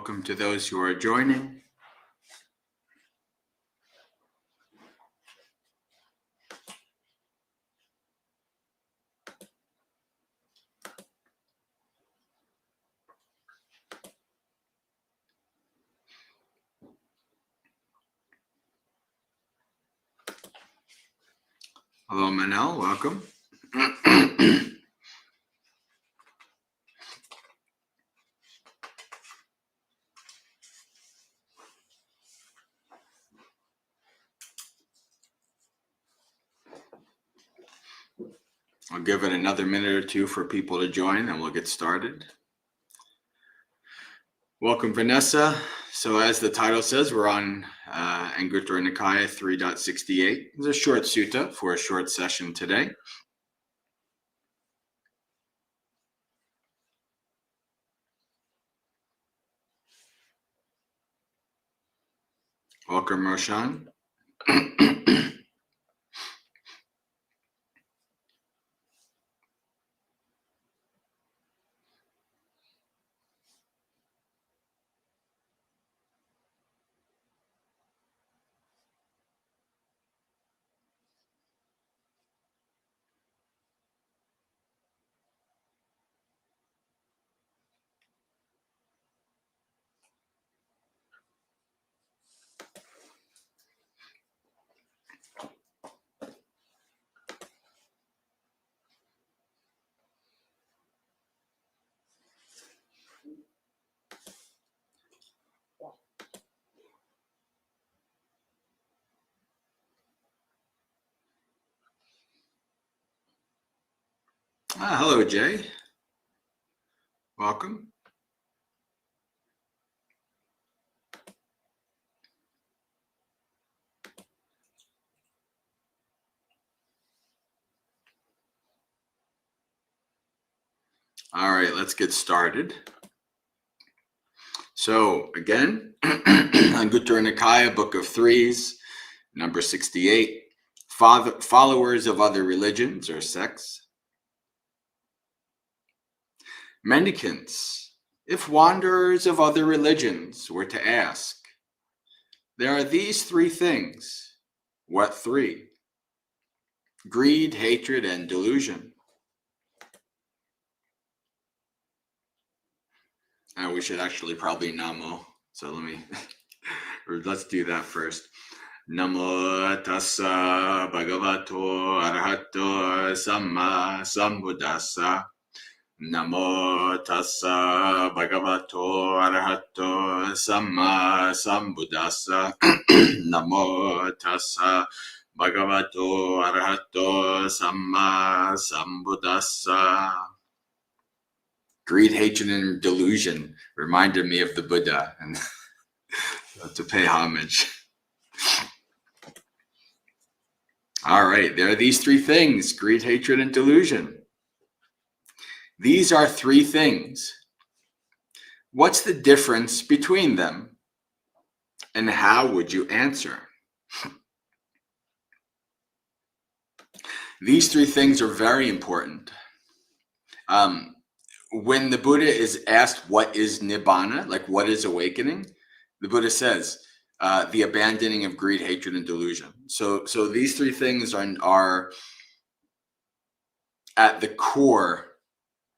Welcome to those who are joining. Hello, Manel. Welcome. I'll give it another minute or two for people to join and we'll get started. Welcome, Vanessa. So as the title says, we're on Aññatitthiyasutta Nikaya 3.68. It's a short sutta for a short session today. Welcome, Roshan. Hello, Jay. Welcome. All right, let's get started. So again, Aññatitthiyasutta Nikaya, Book of Threes, number 68. Followers of other religions or sects. Mendicants, if wanderers of other religions were to ask, there are these three things. What three? Greed, hatred, and delusion. We should actually probably Namo. So let's do that first. Namo tassa bhagavato arahato samma sambuddhassa. Namo tassa bhagavato arahato samma sambuddhassa. Namo tassa bhagavato arahato samma sambuddhassa. Greed, hatred, and delusion reminded me of the Buddha and to pay homage. All right, there are these three things: greed, hatred, and delusion. These are three things. What's the difference between them? And how would you answer? These three things are very important. When the Buddha is asked what is Nibbana, like what is awakening, the Buddha says the abandoning of greed, hatred, and delusion. So these three things are at the core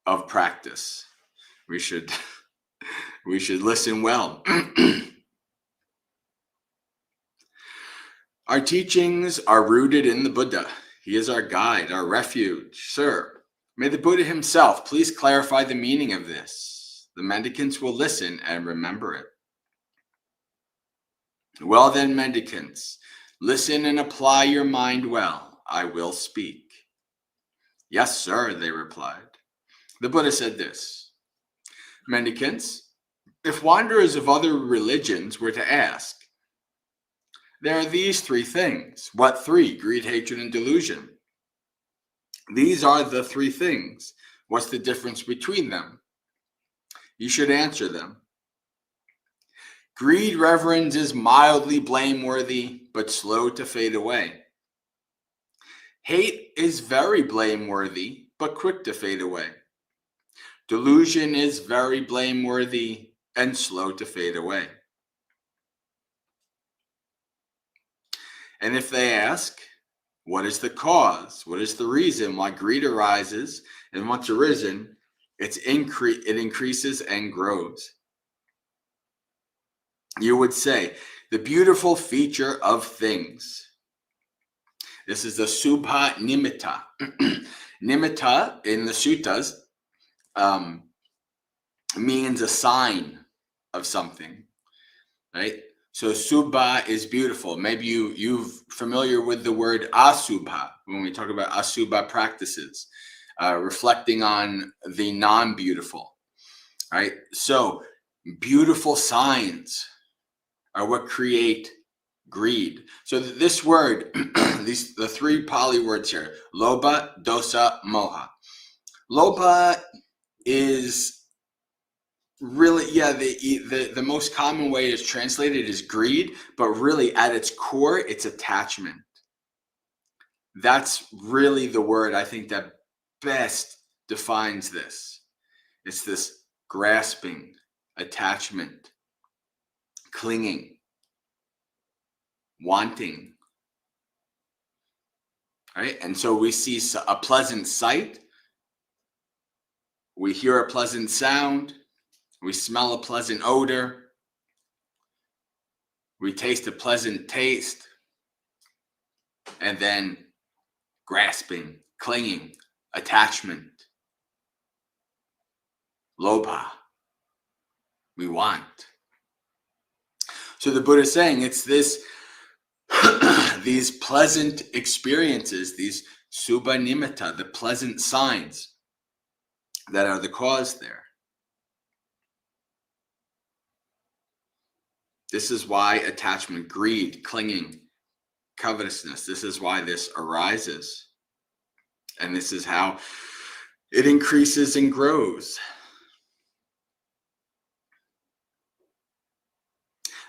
of practice. We should listen well. Our teachings are rooted in the Buddha. He is our guide, our refuge. Sir, may the Buddha himself please clarify the meaning of this. The mendicants will listen and remember it. Well then, mendicants, listen and apply your mind well. I will speak. Yes, sir, they replied. The Buddha said this: Mendicants, if wanderers of other religions were to ask, there are these three things. What three? Greed, hatred, and delusion. These are the three things. What's the difference between them? You should answer them. Greed, reverence, is mildly blameworthy, but slow to fade away. Hate is very blameworthy, but quick to fade away. Delusion is very blameworthy and slow to fade away. And if they ask, what is the cause? What is the reason why greed arises? And once arisen, it increases and grows. You would say, the beautiful feature of things. This is the Subha Nimitta. Nimitta in the suttas means a sign of something, right? So Subha is beautiful. Maybe you're familiar with the word Asubha when we talk about Asubha practices, reflecting on the non-beautiful, right? So beautiful signs are what create greed. So this word, the three Pali words here, Lobha, Dosa, Moha. Lobha is really, the most common way it's translated is greed, but really at its core, it's attachment. That's really the word I think that best defines this. It's this grasping, attachment, clinging, wanting. Right? And so we see a pleasant sight, we hear a pleasant sound, we smell a pleasant odor, we taste a pleasant taste, and then grasping, clinging, attachment, lobha, we want. So the Buddha is saying it's this, these pleasant experiences, these subha nimitta, the pleasant signs that are the cause there. This is why attachment, greed, clinging, covetousness, this is why this arises. And this is how it increases and grows.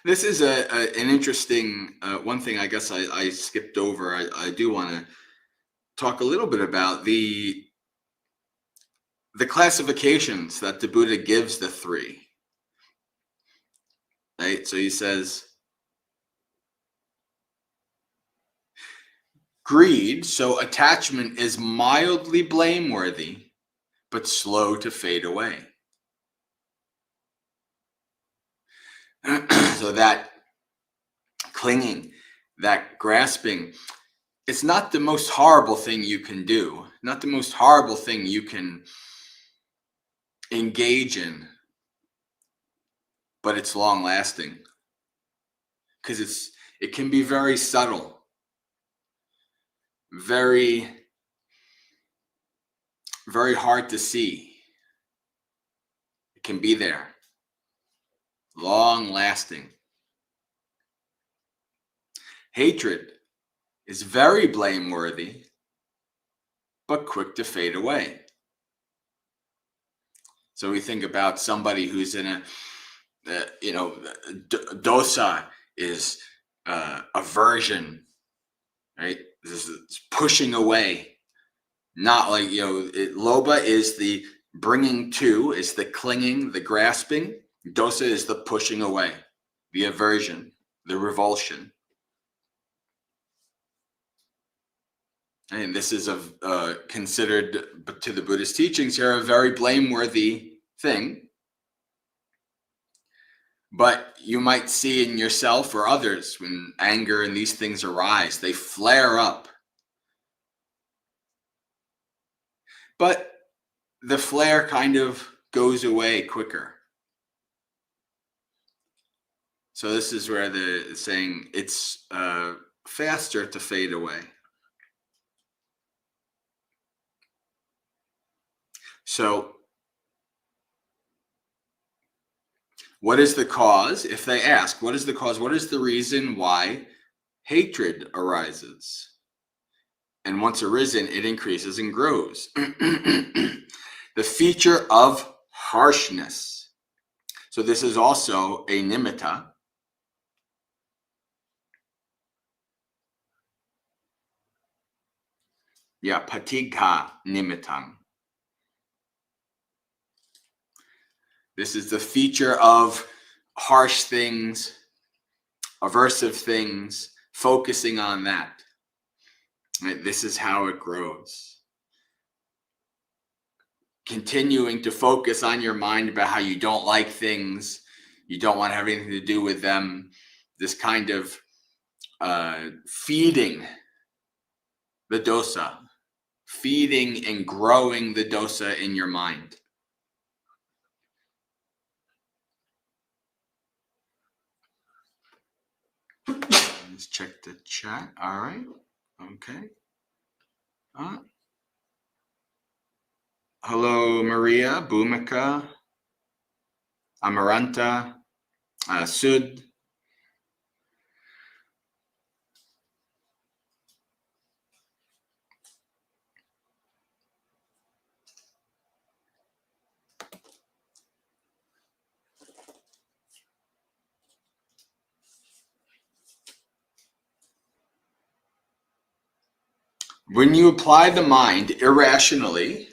This is an interesting, one thing I guess I skipped over. I do want to talk a little bit about the classifications that the Buddha gives the three. Right? So he says, greed, so attachment is mildly blameworthy, but slow to fade away. So that clinging, that grasping, it's not the most horrible thing you can do, not the most horrible thing you can engage in, but it's long lasting because it can be very subtle, very, very hard to see. It can be there, long lasting. Hatred is very blameworthy, but quick to fade away. So we think about somebody who's in a, dosa is aversion, right? This is pushing away, not like, lobha is the bringing to, is the clinging, the grasping. Dosa is the pushing away, the aversion, the revulsion. And this is considered to the Buddhist teachings here a very blameworthy thing. But you might see in yourself or others when anger and these things arise, they flare up. But the flare kind of goes away quicker. So this is where the saying, it's faster to fade away. So what is the cause? If they ask, what is the cause? What is the reason why hatred arises? And once arisen, it increases and grows. The feature of harshness. So this is also a nimitta. Yeah, patigha nimittam. This is the feature of harsh things, aversive things, focusing on that. Right? This is how it grows. Continuing to focus on your mind about how you don't like things, you don't want to have anything to do with them, this kind of feeding the dosa, feeding and growing the dosa in your mind. Let's check the chat. All right. Okay. Hello, Maria, Bhumika, Amaranta, Sud. When you apply the mind irrationally,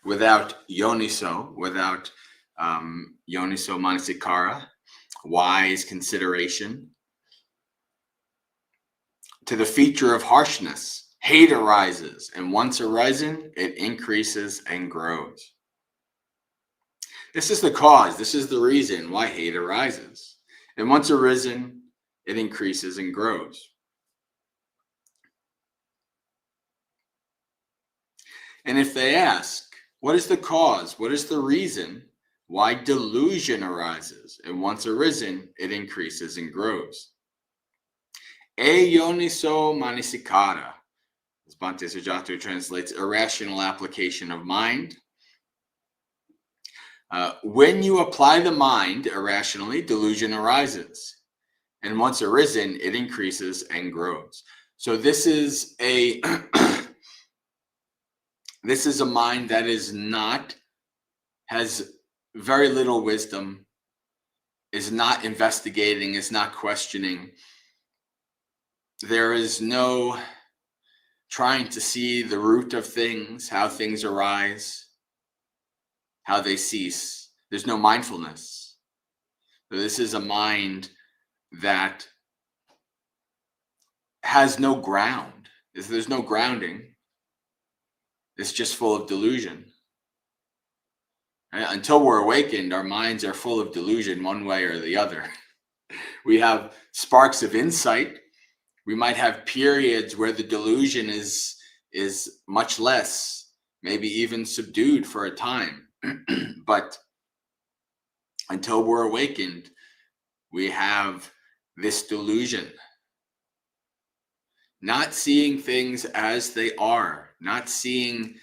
without yoniso, without yoniso manasikara, wise consideration, to the feature of harshness, hate arises, and once arisen, it increases and grows. This is the cause, this is the reason why hate arises. And once arisen, it increases and grows. And if they ask, what is the cause? What is the reason why delusion arises? And once arisen, it increases and grows. Yoniso manasikara, as Bhante Jayasara translates, irrational application of mind. When you apply the mind irrationally, delusion arises. And once arisen, it increases and grows. So this is a this is a mind that has very little wisdom, is not investigating, is not questioning. There is no trying to see the root of things, how things arise, how they cease. There's no mindfulness. So this is a mind that has no ground. There's no grounding. It's just full of delusion. Until we're awakened, our minds are full of delusion one way or the other. We have sparks of insight. We might have periods where the delusion is much less, maybe even subdued for a time. But until we're awakened, we have this delusion. Not seeing things as they are, not seeing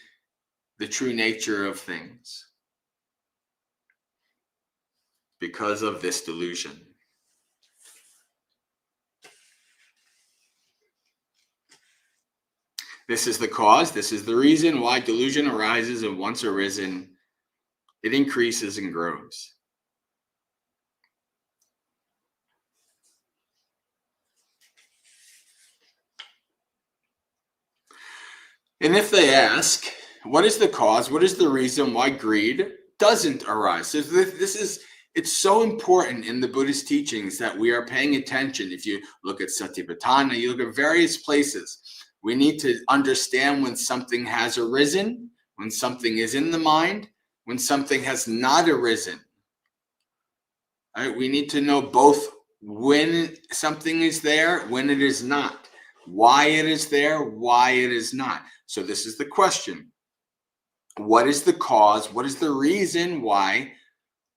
the true nature of things because of this delusion. This is the cause, this is the reason why delusion arises, and once arisen, it increases and grows. And if they ask, what is the cause? What is the reason why greed doesn't arise? So it's so important in the Buddhist teachings that we are paying attention. If you look at Satipatthana, you look at various places, we need to understand when something has arisen, when something is in the mind, when something has not arisen. Right? We need to know both when something is there, when it is not, why it is there, why it is not. So this is the question. What is the cause? What is the reason why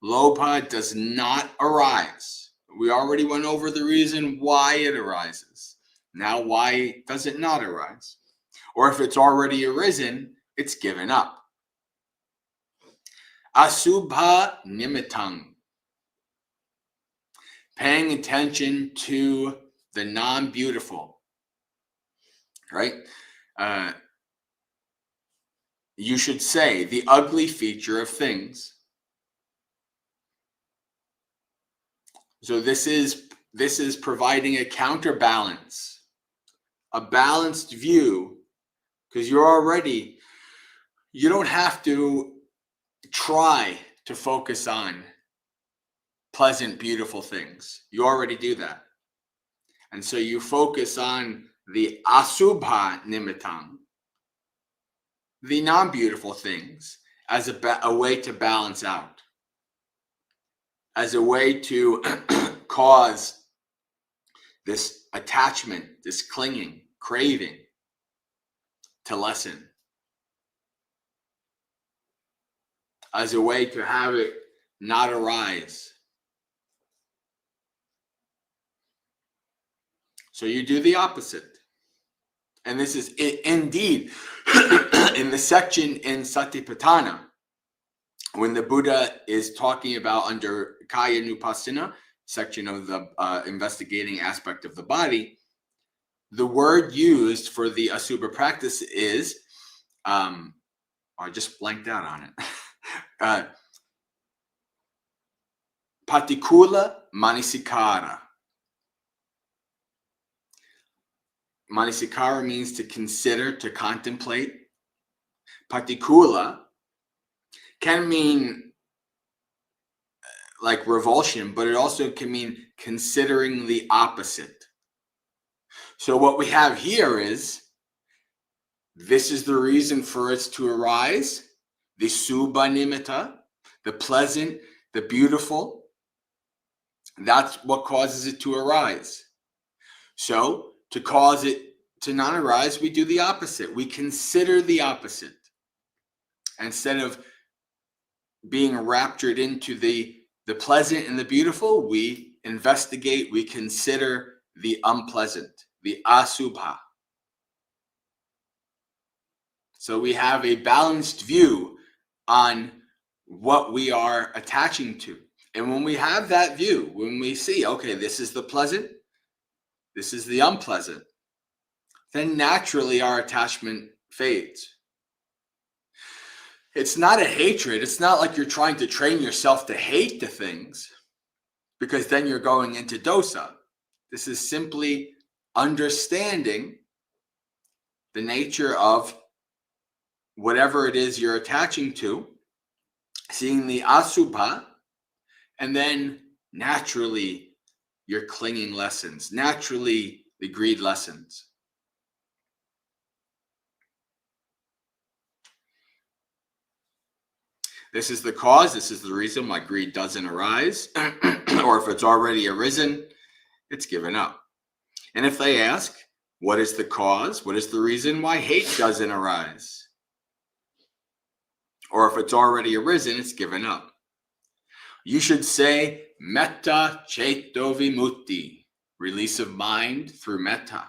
Lobha does not arise? We already went over the reason why it arises. Now, why does it not arise? Or if it's already arisen, it's given up. Asubha nimitang. Paying attention to the non-beautiful, right? You should say the ugly feature of things. So this is providing a counterbalance, a balanced view, because you don't have to try to focus on pleasant, beautiful things. You already do that. And so you focus on the asubha nimittam, the non-beautiful things, as a way to balance out, as a way to cause this attachment, this clinging, craving to lessen, as a way to have it not arise. So you do the opposite. And this is indeed in the section in Satipatthana, when the Buddha is talking about under Kaya Nupassana, section of the investigating aspect of the body, the word used for the Asubha practice is, I just blanked out on it, Patikula Manasikara. Manasikara means to consider, to contemplate. Patikula can mean like revulsion, but it also can mean considering the opposite. So what we have here is, this is the reason for it to arise, the subha nimitta, the pleasant, the beautiful. That's what causes it to arise. So to cause it to not arise, we do the opposite. We consider the opposite. Instead of being raptured into the pleasant and the beautiful, we investigate, we consider the unpleasant, the asubha. So we have a balanced view on what we are attaching to. And when we have that view, when we see, okay, this is the pleasant, this is the unpleasant, then naturally our attachment fades. It's not a hatred. It's not like you're trying to train yourself to hate the things, because then you're going into dosa. This is simply understanding the nature of whatever it is you're attaching to, seeing the asubha, and then naturally your clinging lessens, naturally the greed lessens. This is the cause, this is the reason why greed doesn't arise, or if it's already arisen, it's given up. And if they ask, what is the cause? What is the reason why hate doesn't arise? Or if it's already arisen, it's given up. You should say, metta ceto vimutti, release of mind through metta.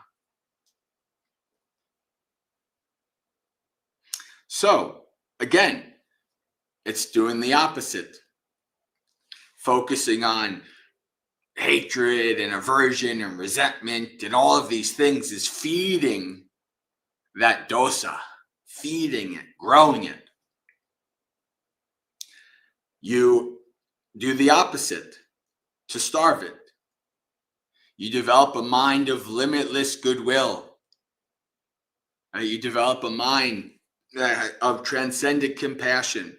So, again, it's doing the opposite. Focusing on hatred and aversion and resentment and all of these things is feeding that dosa, feeding it, growing it. You do the opposite to starve it. You develop a mind of limitless goodwill. You develop a mind of transcendent compassion,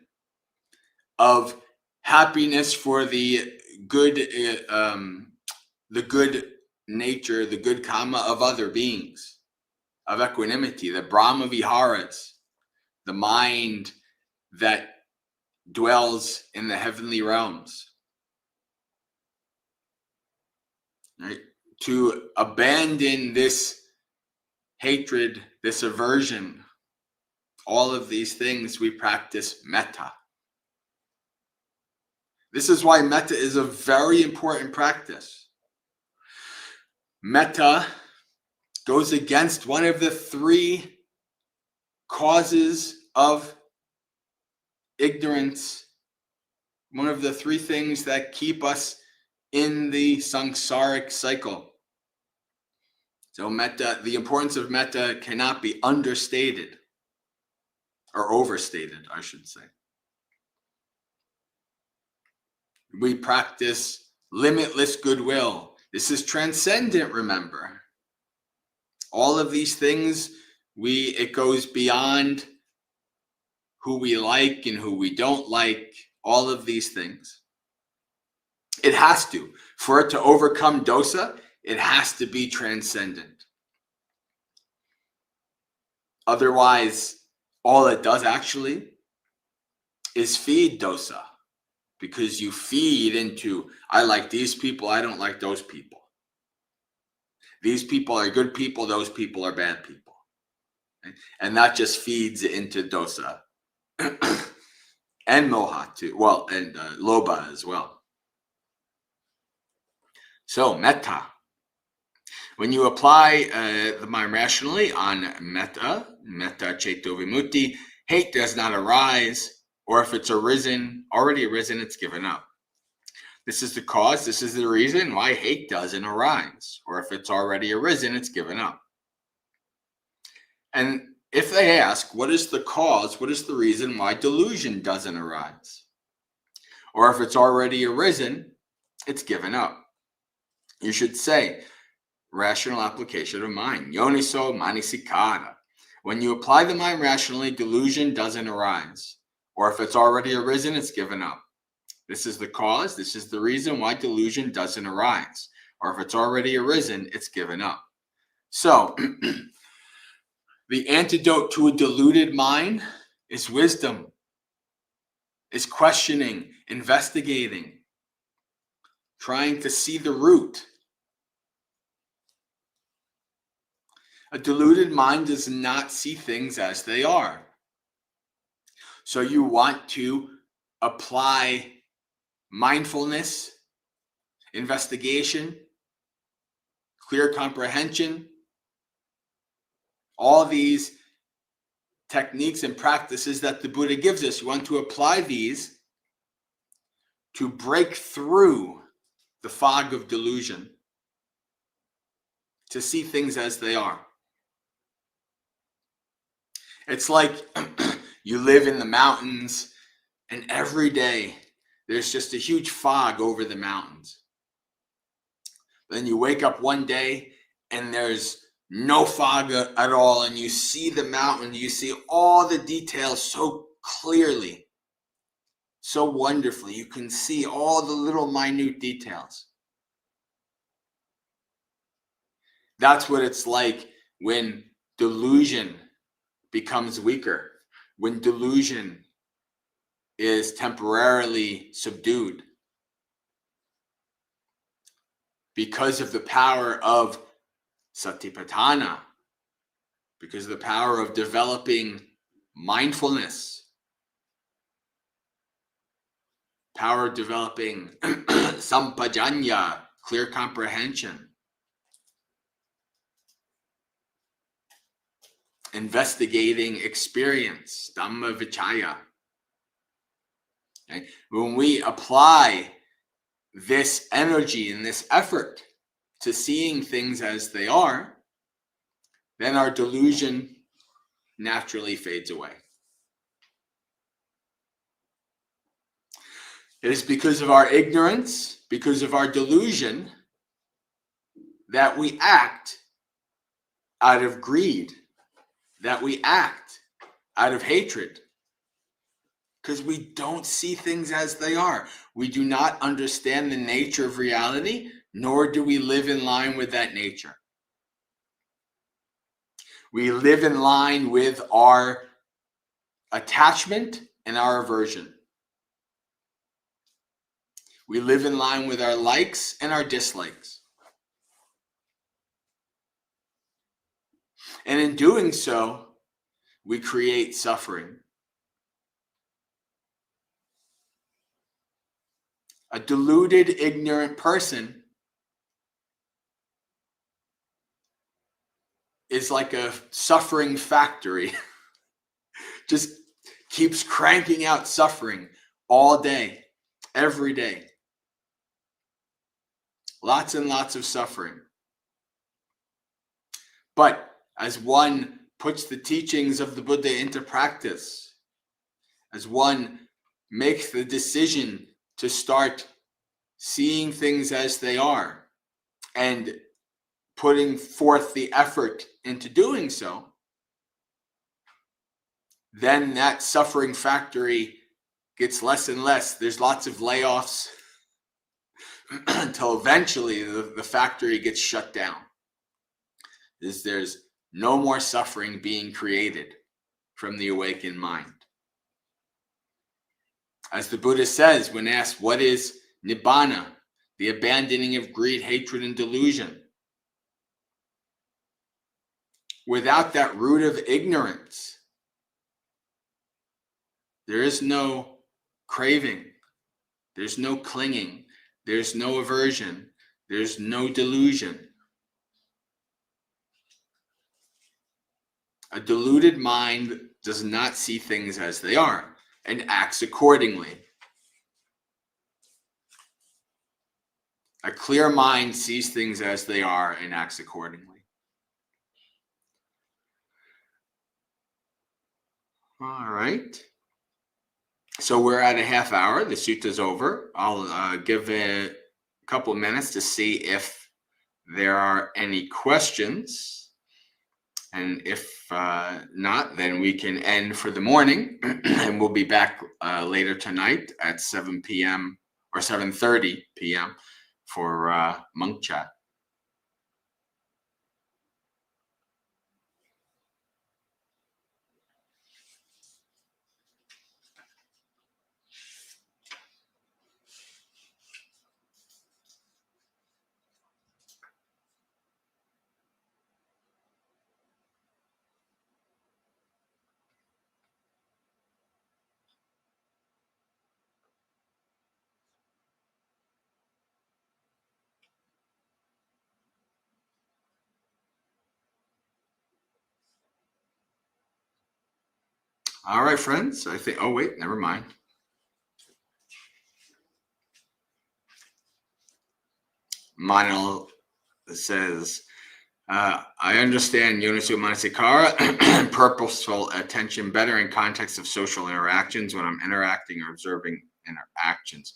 of happiness for the good nature, the good karma of other beings, of equanimity, the Brahma Viharas, the mind that dwells in the heavenly realms. Right? To abandon this hatred, this aversion, all of these things, we practice metta. This is why metta is a very important practice. Metta goes against one of the three causes of ignorance, one of the three things that keep us in the samsaric cycle. So metta, the importance of metta cannot be understated, or overstated, I should say. We practice limitless goodwill. This is transcendent, remember. All of these things, it goes beyond who we like and who we don't like. all of these things. It has to. For it to overcome dosa, it has to be transcendent. Otherwise, all it does actually is feed dosa. Because you feed into, I like these people, I don't like those people. These people are good people, those people are bad people. And that just feeds into dosa. And moha too. Well, and loba as well. So, metta. When you apply the mind rationally on metta ceto vimutti, hate does not arise, or if it's already arisen, it's given up. This is the cause, this is the reason why hate doesn't arise, or if it's already arisen, it's given up. And if they ask, what is the cause, what is the reason why delusion doesn't arise? Or if it's already arisen, it's given up. You should say, rational application of mind. Yoniso manasikara. When you apply the mind rationally, delusion doesn't arise. Or if it's already arisen, it's given up. This is the cause, this is the reason why delusion doesn't arise. Or if it's already arisen, it's given up. So, the antidote to a deluded mind is wisdom, is questioning, investigating, trying to see the root. A deluded mind does not see things as they are. So you want to apply mindfulness, investigation, clear comprehension, all these techniques and practices that the Buddha gives us. You want to apply these to break through the fog of delusion, to see things as they are. It's like you live in the mountains and every day there's just a huge fog over the mountains. Then you wake up one day and there's no fog at all, and you see the mountain, you see all the details so clearly, so wonderfully. You can see all the little minute details. That's what it's like when delusion becomes weaker, when delusion is temporarily subdued. Because of the power of satipatthana, because of the power of developing mindfulness, power of developing sampajanya, clear comprehension, investigating experience, dhamma vichaya. Okay? When we apply this energy and this effort to seeing things as they are, then our delusion naturally fades away. It is because of our ignorance, because of our delusion, that we act out of greed, that we act out of hatred, because we don't see things as they are. We do not understand the nature of reality, nor do we live in line with that nature. We live in line with our attachment and our aversion. We live in line with our likes and our dislikes. And in doing so, we create suffering. A deluded, ignorant person is like a suffering factory. Just keeps cranking out suffering all day, every day. Lots and lots of suffering. But as one puts the teachings of the Buddha into practice, as one makes the decision to start seeing things as they are and putting forth the effort into doing so, then that suffering factory gets less and less. There's lots of layoffs until eventually the factory gets shut down. There's no more suffering being created from the awakened mind. As the Buddha says, when asked, what is nibbana? The abandoning of greed, hatred, and delusion. Without that root of ignorance, there is no craving, there's no clinging, there's no aversion, there's no delusion. A deluded mind does not see things as they are and acts accordingly. A clear mind sees things as they are and acts accordingly. All right. So we're at a half hour. The sutta's over. I'll give a couple of minutes to see if there are any questions. And if not, then we can end for the morning. And we'll be back later tonight at 7 p.m. or 7:30 p.m. for monk chat. All right, friends. I think, oh, wait, never mind. Manil says, I understand Yoniso Manasikara, purposeful attention better in context of social interactions when I'm interacting or observing interactions.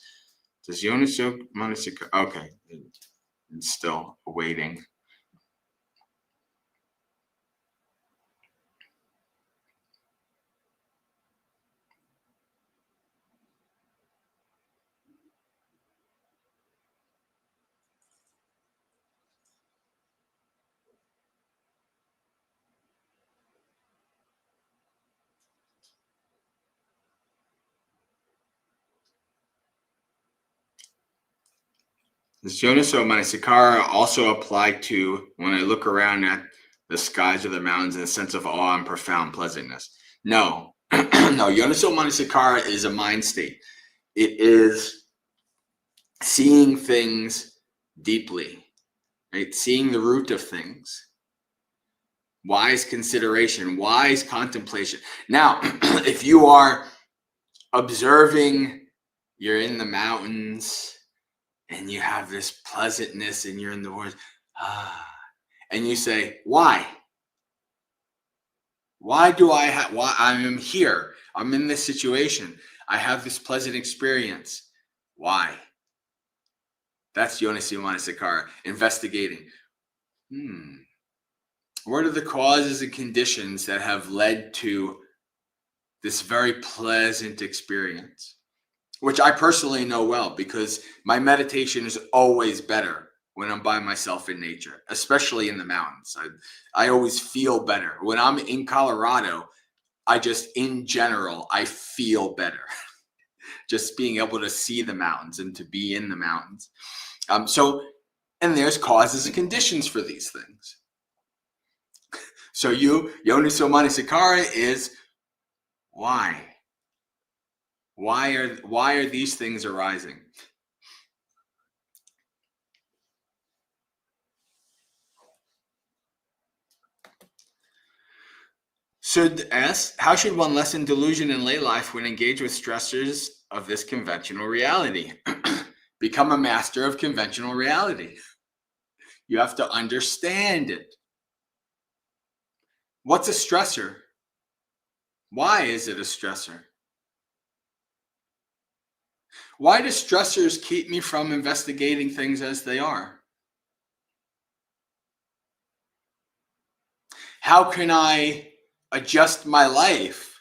Does Yoniso Manasikara, okay, it's still waiting. Does Yoniso Manasikara also apply to when I look around at the skies or the mountains in a sense of awe and profound pleasantness? No. No, Yoniso Manasikara is a mind state. It is seeing things deeply, right? Seeing the root of things. Wise consideration, wise contemplation. Now, if you are observing, you're in the mountains, and you have this pleasantness and you're in the woods, and you say, why? Why I am here? I'm in this situation. I have this pleasant experience. Why? That's Yoniso Manasikara, investigating. What are the causes and conditions that have led to this very pleasant experience? Which I personally know well because my meditation is always better when I'm by myself in nature, especially in the mountains. I always feel better. When I'm in Colorado, in general, I feel better. Just being able to see the mountains and to be in the mountains. And there's causes and conditions for these things. So Yoniso Manasikara is why? Why are these things arising? Should ask, how should one lessen delusion in lay life when engaged with stressors of this conventional reality? Become a master of conventional reality. You have to understand it. What's a stressor? Why is it a stressor? Why do stressors keep me from investigating things as they are? How can I adjust my life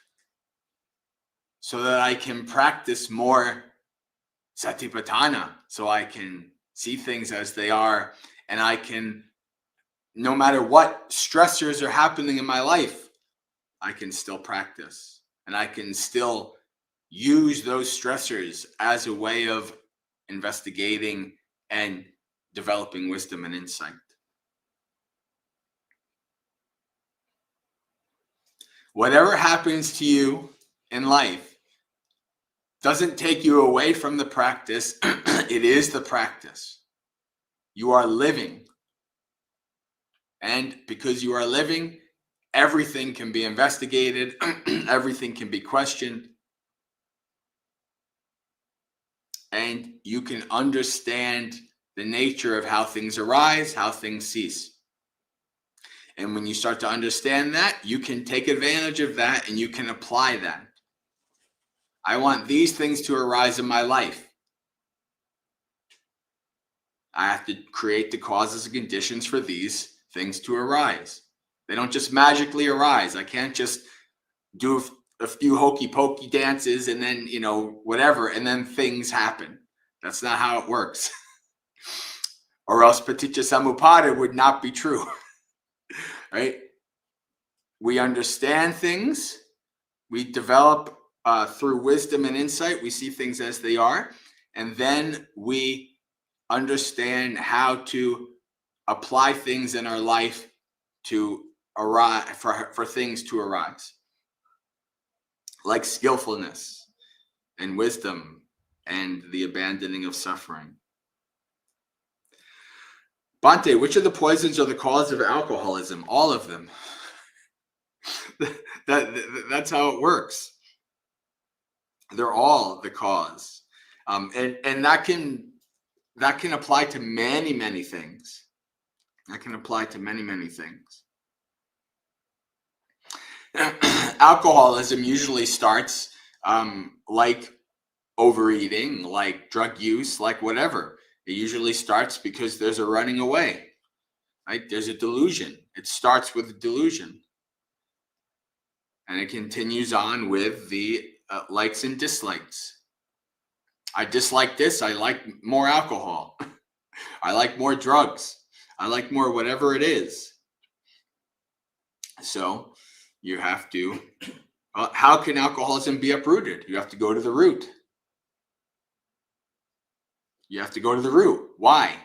so that I can practice more satipatthana, so I can see things as they are, and I can, no matter what stressors are happening in my life, I can still practice, and I can still use those stressors as a way of investigating and developing wisdom and insight. Whatever happens to you in life doesn't take you away from the practice. It is the practice. You are living. And because you are living, everything can be investigated. Everything can be questioned. And you can understand the nature of how things arise, how things cease. And when you start to understand that, you can take advantage of that and you can apply that. I want these things to arise in my life. I have to create the causes and conditions for these things to arise. They don't just magically arise. I can't just do a few hokey pokey dances and then, whatever, and then things happen. That's not how it works. Or else paticca samuppada would not be true. Right? We understand things. We develop through wisdom and insight. We see things as they are. And then we understand how to apply things in our life to arise, for things to arise. Like skillfulness and wisdom and the abandoning of suffering. Bhante, which of the poisons are the cause of alcoholism? All of them. That's how it works. They're all the cause. And that can apply to many, many things. That can apply to many, many things. Alcoholism usually starts like overeating, like drug use, like whatever. It usually starts because there's a running away, right? There's a delusion. It starts with a delusion. And it continues on with the likes and dislikes. I dislike this. I like more alcohol. I like more drugs. I like more whatever it is. So you have to, how can alcoholism be uprooted? You have to go to the root. You have to go to the root. Why?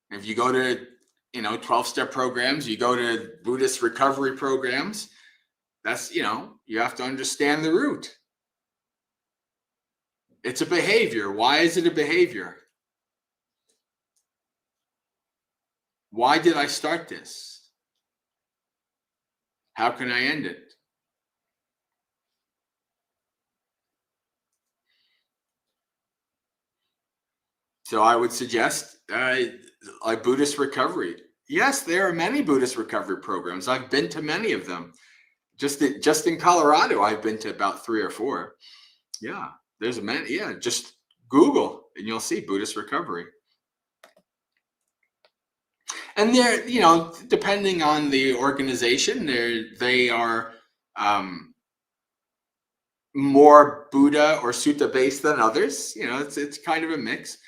If you go to, 12-step programs, you go to Buddhist recovery programs, that's, you have to understand the root. It's a behavior. Why is it a behavior? Why did I start this? How can I end it? So I would suggest like Buddhist recovery. Yes, there are many Buddhist recovery programs. I've been to many of them. Just in Colorado, I've been to about 3 or 4. Yeah, there's many. Yeah, just Google and you'll see Buddhist recovery. And they're, depending on the organization, they are more Buddha or Sutta based than others. It's kind of a mix.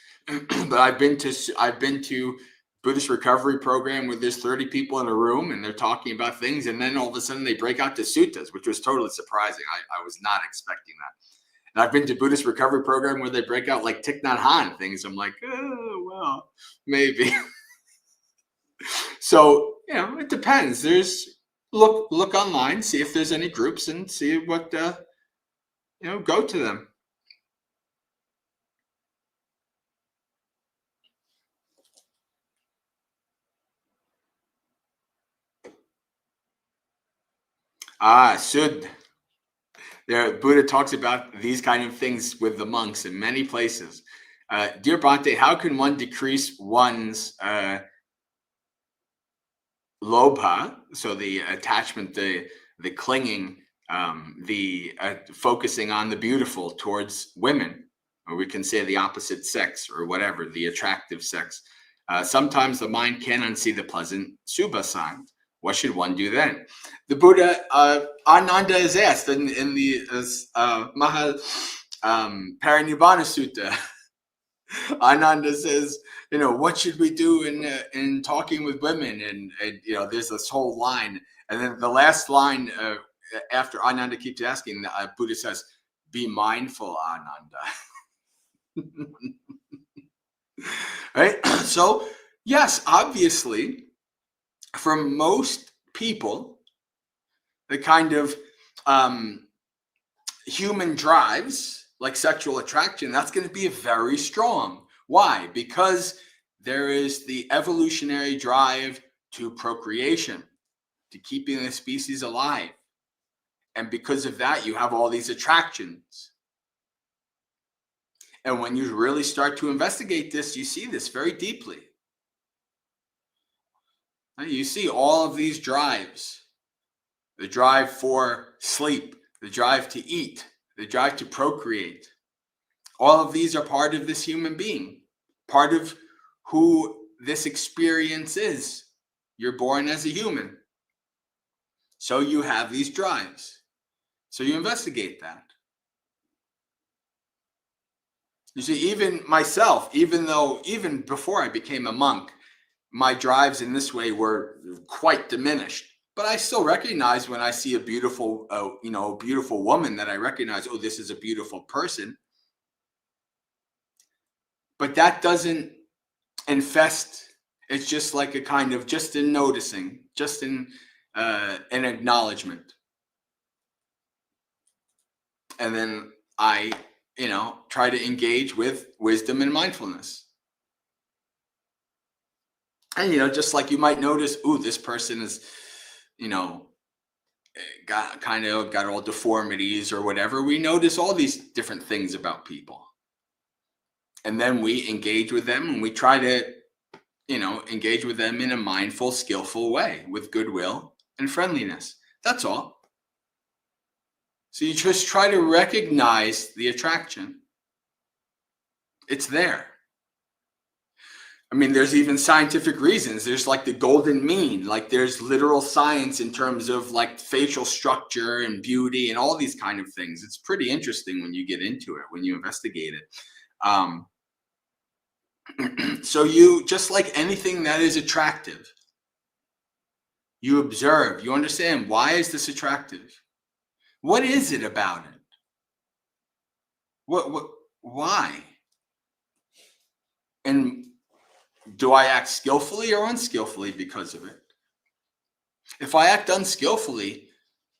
But I've been to Buddhist recovery program where there's 30 people in a room and they're talking about things, and then all of a sudden they break out to suttas, which was totally surprising. I was not expecting that. And I've been to Buddhist recovery program where they break out like Thich Nhat Hanh things. I'm like, oh well, maybe. So it depends. There's look online, see if there's any groups, and see what go to them. Sud. There, Buddha talks about these kind of things with the monks in many places. Dear Bhante, how can one decrease one's lobha, so the attachment, the clinging, the focusing on the beautiful towards women, or we can say the opposite sex or whatever, the attractive sex. Sometimes the mind can unsee the pleasant subha signs. What should one do then? The Buddha, Ananda is asked in the Parinibbana Sutta. Ananda says, what should we do in talking with women? And there's this whole line, and then the last line after Ananda keeps asking, Buddha says, "Be mindful, Ananda." Right? So, yes, obviously, for most people, the kind of human drives, like sexual attraction, that's going to be very strong. Why? Because there is the evolutionary drive to procreation, to keeping the species alive. And because of that, you have all these attractions. And when you really start to investigate this, you see this very deeply. You see all of these drives: the drive for sleep, the drive to eat, the drive to procreate. All of these are part of this human being, part of who this experience is. You're born as a human. So you have these drives. So you investigate that. You see, even myself, even before I became a monk, my drives in this way were quite diminished. But I still recognize when I see a beautiful, beautiful woman, that I recognize, oh, this is a beautiful person. But that doesn't infest. It's just like a kind of just in noticing, just in an acknowledgement. And then I, try to engage with wisdom and mindfulness. And, just like you might notice, ooh, this person is, got all deformities or whatever. We notice all these different things about people. And then we engage with them, and we try to, engage with them in a mindful, skillful way with goodwill and friendliness. That's all. So you just try to recognize the attraction. It's there. I mean, there's even scientific reasons. There's like the golden mean, like there's literal science in terms of like facial structure and beauty and all these kind of things. It's pretty interesting when you get into it, when you investigate it. So you, just like anything that is attractive, you observe, you understand, why is this attractive? What is it about it? Why? And do I act skillfully or unskillfully because of it? If I act unskillfully,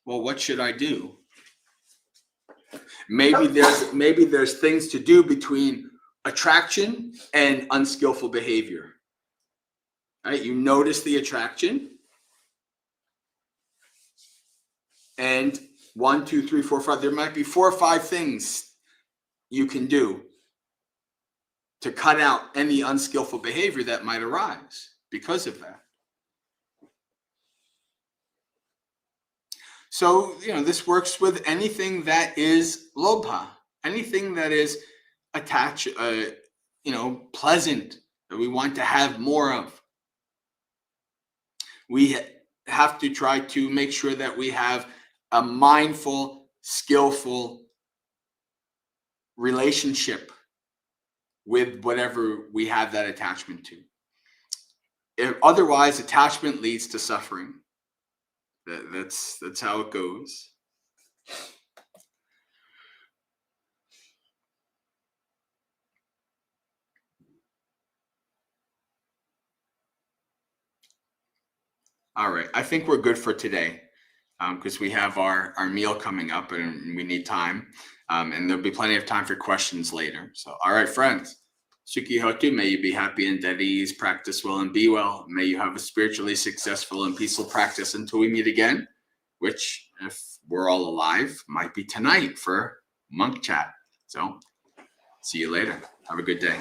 well, what should I do? Maybe there's things to do between attraction and unskillful behavior. Right? You notice the attraction, and 1, 2, 3, 4, 5. There might be 4 or 5 things you can do to cut out any unskillful behavior that might arise because of that. So, this works with anything that is lobha, anything that is attached, pleasant, that we want to have more of. We have to try to make sure that we have a mindful, skillful relationship with whatever we have that attachment to. Otherwise, attachment leads to suffering. That's how it goes. All right, I think we're good for today, because we have our meal coming up and we need time, and there'll be plenty of time for questions later. So, all right, friends, Sukhi Hotu, may you be happy and at ease, practice well and be well. May you have a spiritually successful and peaceful practice until we meet again, which, if we're all alive, might be tonight for Monk Chat. So, see you later. Have a good day.